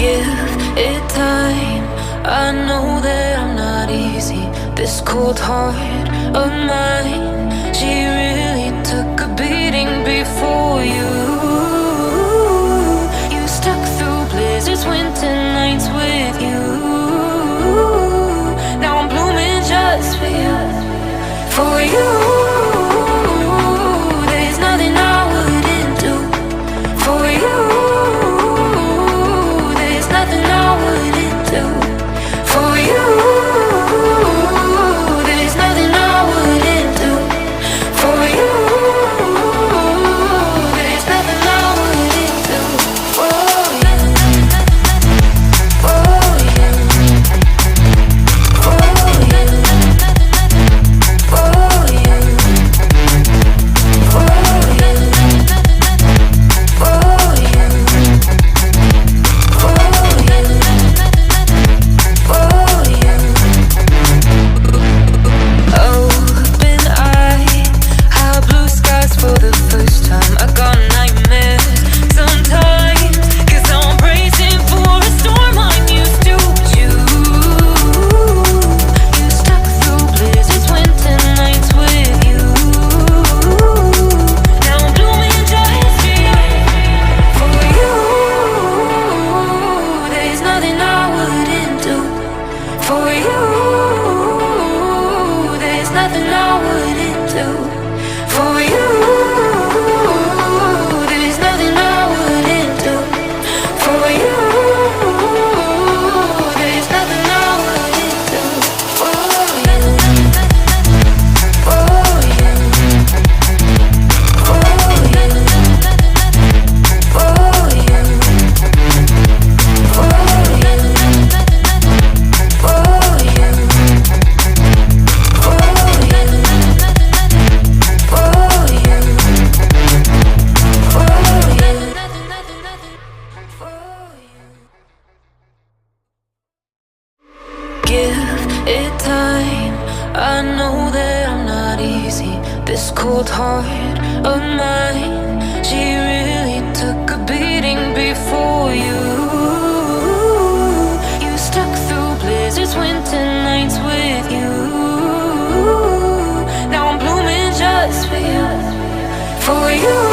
Give it time. I know that I'm not easy. This cold heart of mine, she really took a beating before you. You stuck through blizzards, winter nights with you. Now I'm blooming just for you, for you. There's nothing I wouldn't do for you. Nothing I wouldn't do for you. There's nothing I wouldn't do for you. There's nothing I wouldn't do for you. For you. For you. For you. For you. For you. For the first time, I got nightmares sometimes, 'cause I'm bracing for a storm I'm used to. You stuck through blizzards, winter nights with you. Now I'm blooming just for you. There's nothing I wouldn't do for you. There's nothing I wouldn't do for you. There's nothing I wouldn't do for you. There's nothing I wouldn't do for you. For you. For you. For you. For you. For you. Give it time. I know that I'm not easy. This cold heart of mine, she really took a beating before you. You stuck through blizzards, winter nights with you. Now I'm blooming just for you, for you.